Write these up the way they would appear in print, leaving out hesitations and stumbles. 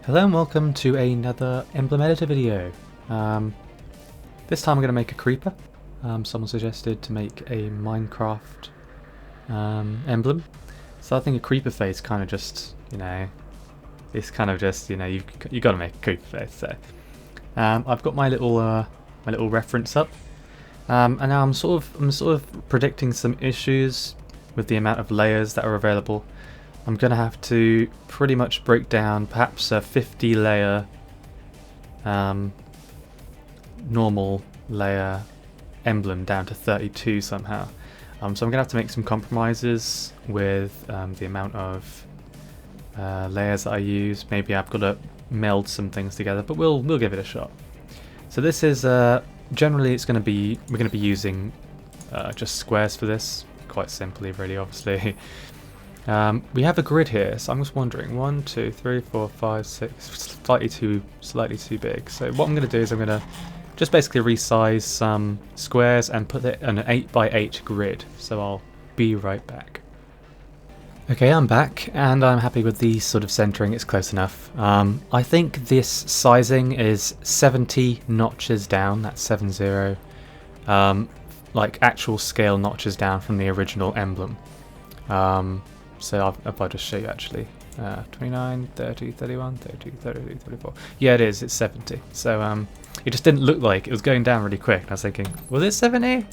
Hello and welcome to another Emblem editor video. This time I'm going to make a creeper. Someone suggested to make a Minecraft emblem. So I think a creeper face kind of just, it's kind of just, you got to make a creeper face. So I've got my little reference up, and now I'm sort of predicting some issues with the amount of layers that are available. I'm going to have to pretty much break down perhaps a 50 layer normal layer emblem down to 32 somehow. So I'm going to have to make some compromises with the amount of layers that I use. Maybe I've got to meld some things together, but we'll give it a shot. So this is generally we're going to be using just squares for this, quite simply, really, obviously. We have a grid here, so I'm just wondering, 1, 2, 3, 4, 5, 6, slightly too big. So what I'm going to do is I'm going to just basically resize some squares and put it on an 8x8 grid. So I'll be right back. Okay, I'm back, and I'm happy with the sort of centering. It's close enough. I think this sizing is 70 notches down. That's 70. Like actual scale notches down from the original emblem. So if I just show you actually, 29, 30, 31, 32, 33, 34. Yeah, it is, it's 70. So it just didn't look like it was going down really quick. And I was thinking, was it 70?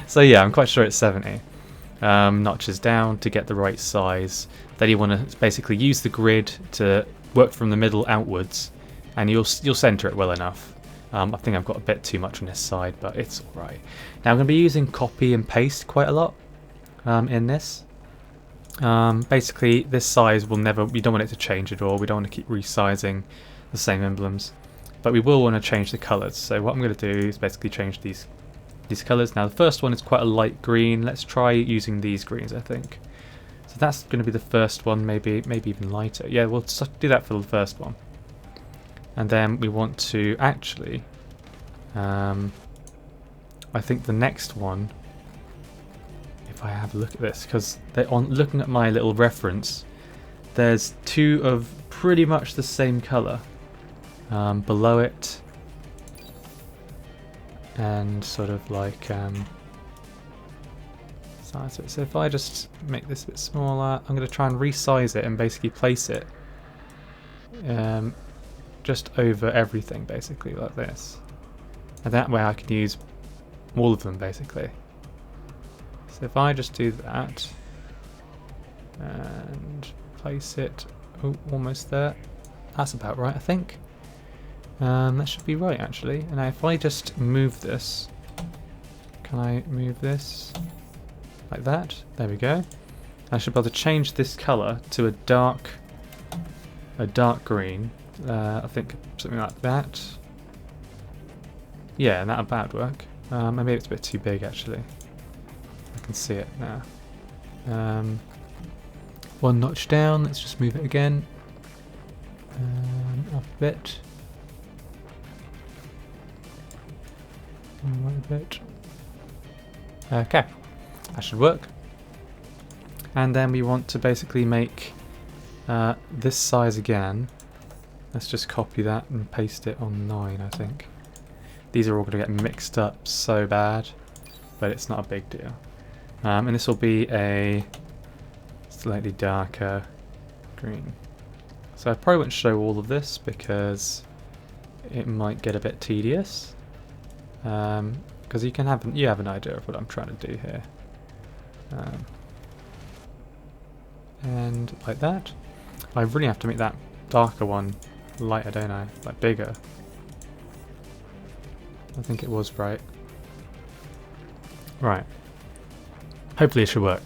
So yeah, I'm quite sure it's 70. Notches down to get the right size. Then you want to basically use the grid to work from the middle outwards, and you'll center it well enough. I think I've got a bit too much on this side, but it's alright. Now I'm going to be using copy and paste quite a lot in this. Basically this size we don't want it to change at all. We don't want to keep resizing the same emblems, but we will want to change the colors. So what I'm going to do is basically change these colors. Now the first one is quite a light green. Let's try using these greens, I think. So that's going to be the first one, maybe even lighter. Yeah, we'll do that for the first one. And then we want to actually I think the next one, if I have a look at this, because looking at my little reference, there's two of pretty much the same colour below it, and sort of like so if I just make this a bit smaller, I'm going to try and resize it and basically place it just over everything, basically like this, and that way I can use all of them basically. So if I just do that and place it almost there, that's about right, I think. That should be right actually. And now if I just move this, can I move this like that? There we go. I should be able to change this colour to a dark green. I think something like that. Yeah, and that about work. Maybe it's a bit too big actually. I can see it now. One notch down, let's just move it again. Up a bit. Right a bit. Okay, that should work. And then we want to basically make this size again. Let's just copy that and paste it on 9, I think. These are all going to get mixed up so bad, but it's not a big deal. And this will be a slightly darker green. So I probably won't show all of this because it might get a bit tedious. Because you have an idea of what I'm trying to do here. And like that. I really have to make that darker one lighter, don't I? Like bigger. I think it was right. Right. Hopefully it should work.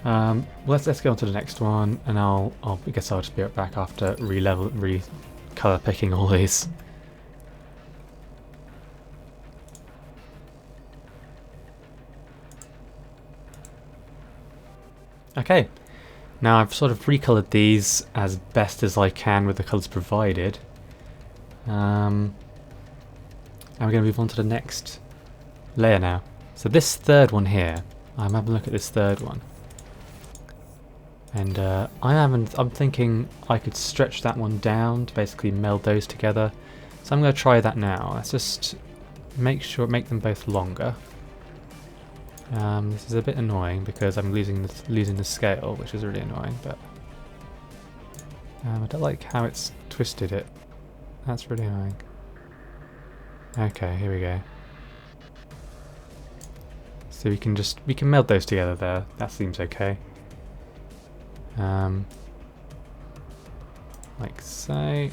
Let's go on to the next one, and I guess I'll just be right back after colour picking all these. Okay, now I've sort of recolored these as best as I can with the colours provided. And we're going to move on to the next layer now. So this third one here, I'm having a look at this third one. And I'm thinking I could stretch that one down to basically meld those together. So I'm going to try that now. Let's just make them both longer. This is a bit annoying because I'm losing the scale, which is really annoying. But I don't like how it's twisted it. That's really annoying. Okay, here we go. So we can meld those together there. That seems okay. Like so.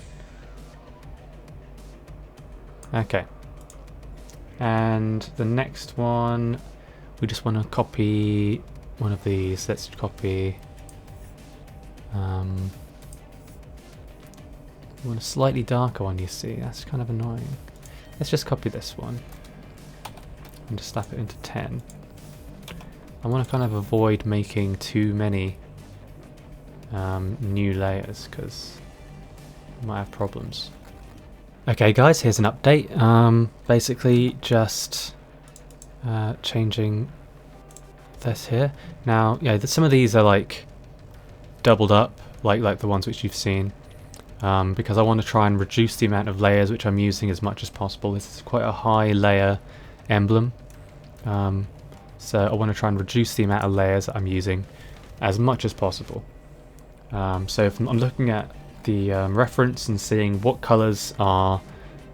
Okay. And the next one, we just want to copy one of these. Let's copy. We want a slightly darker one, you see. That's kind of annoying. Let's just copy this one and just slap it into 10. I want to kind of avoid making too many new layers because we might have problems. Okay guys, here's an update. Basically just changing this here. Now, yeah, some of these are like doubled up, like the ones which you've seen, because I want to try and reduce the amount of layers which I'm using as much as possible. This is quite a high layer emblem, so I want to try and reduce the amount of layers that I'm using as much as possible. So if I'm looking at the reference and seeing what colours are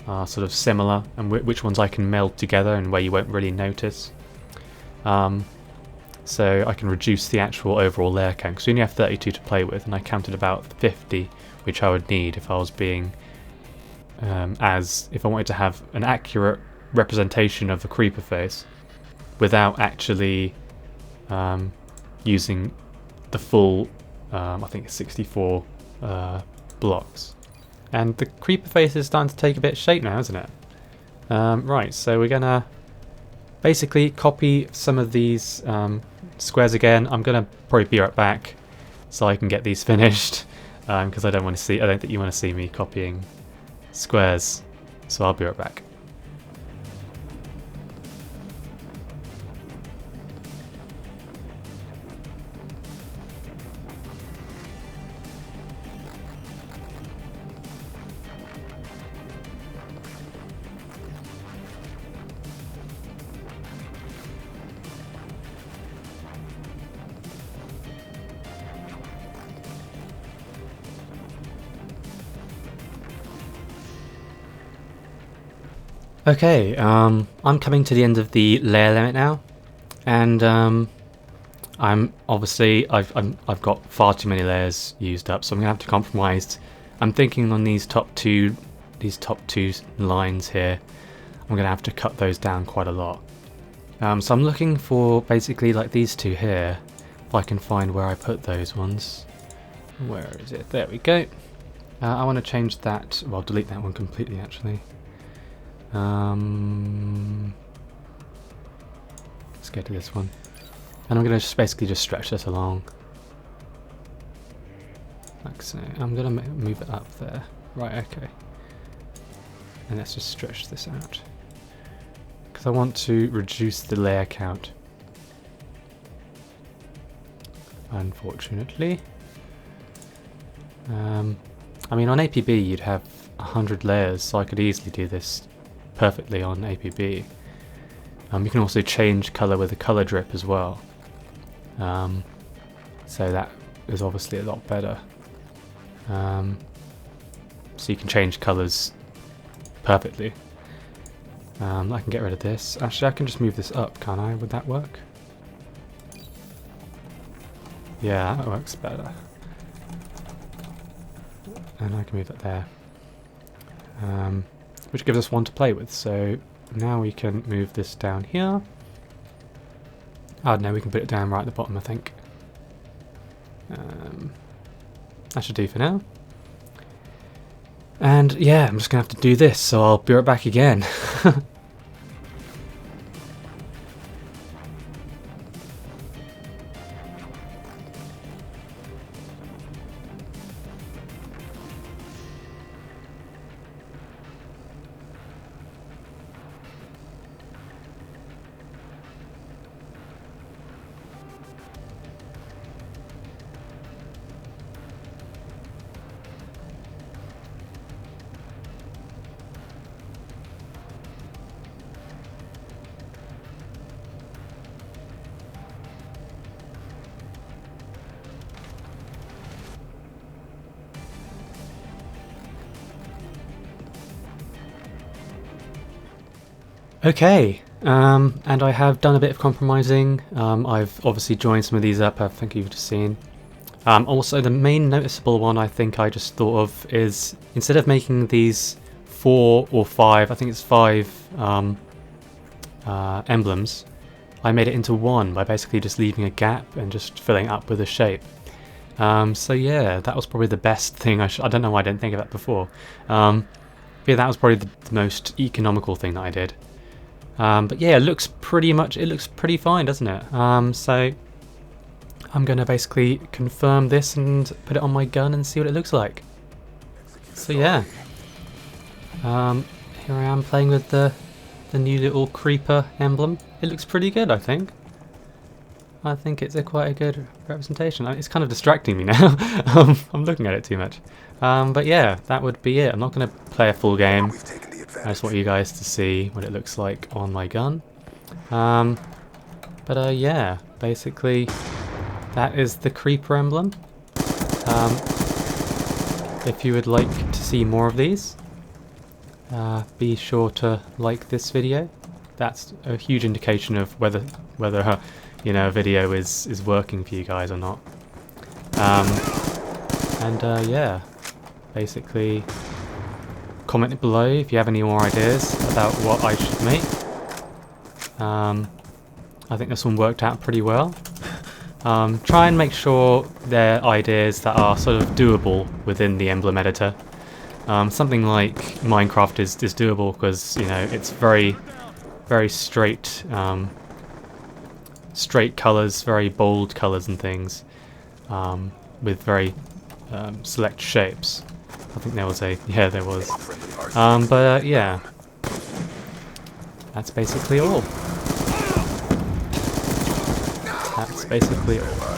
sort of similar and which ones I can meld together and where you won't really notice. So I can reduce the actual overall layer count, because we only have 32 to play with, and I counted about 50, which I would need if I was being, if I wanted to have an accurate representation of the creeper face without actually using the full, I think it's 64 blocks. And the creeper face is starting to take a bit of shape now, isn't it? Right, so we're gonna basically copy some of these squares again. I'm gonna probably be right back so I can get these finished, because I don't think you want to see me copying squares. So I'll be right back. Okay, I'm coming to the end of the layer limit now, and I've got far too many layers used up, so I'm gonna have to compromise. I'm thinking on these top two lines here, I'm gonna have to cut those down quite a lot. So I'm looking for basically like these two here, if I can find where I put those ones. Where is it? There we go. I want to change that. Well, delete that one completely actually. Let's go to this one, and I'm going to basically just stretch this along like so. I'm going to move it up there. Right, okay, and let's just stretch this out because I want to reduce the layer count, unfortunately. I mean, on APB you'd have 100 layers, so I could easily do this perfectly on APB. You can also change colour with a colour drip as well, so that is obviously a lot better. So you can change colours perfectly. I can get rid of this. Actually, I can just move this up, can't I? Would that work? Yeah, that works better. And I can move it there. Which gives us one to play with, so now we can move this down here. Oh no, we can put it down right at the bottom, I think. That should do for now. And yeah, I'm just gonna have to do this, so I'll be right back again. Okay, and I have done a bit of compromising. I've obviously joined some of these up, I think you've just seen. Also, the main noticeable one I think I just thought of is, instead of making these 4 or 5, I think it's 5 emblems, I made it into one by basically just leaving a gap and just filling it up with a shape. So yeah, that was probably the best thing. I don't know why I didn't think of that before. Yeah, that was probably the most economical thing that I did. But yeah, it looks pretty fine, doesn't it? So I'm going to basically confirm this and put it on my gun and see what it looks like. So yeah, here I am playing with the new little creeper emblem. It looks pretty good, I think. I think it's quite a good representation. It's kind of distracting me now. I'm looking at it too much. But yeah, that would be it. I'm not going to play a full game. I just want you guys to see what it looks like on my gun. But yeah, basically that is the creeper emblem. If you would like to see more of these, be sure to like this video. That's a huge indication of whether you know, a video is working for you guys or not. Yeah, basically comment below if you have any more ideas about what I should make. I think this one worked out pretty well. Try and make sure they're ideas that are sort of doable within the emblem editor. Something like Minecraft is doable because, you know, it's very straight colours, very bold colours and things, with very select shapes. I think there was there was. Yeah, that's basically all. That's basically all.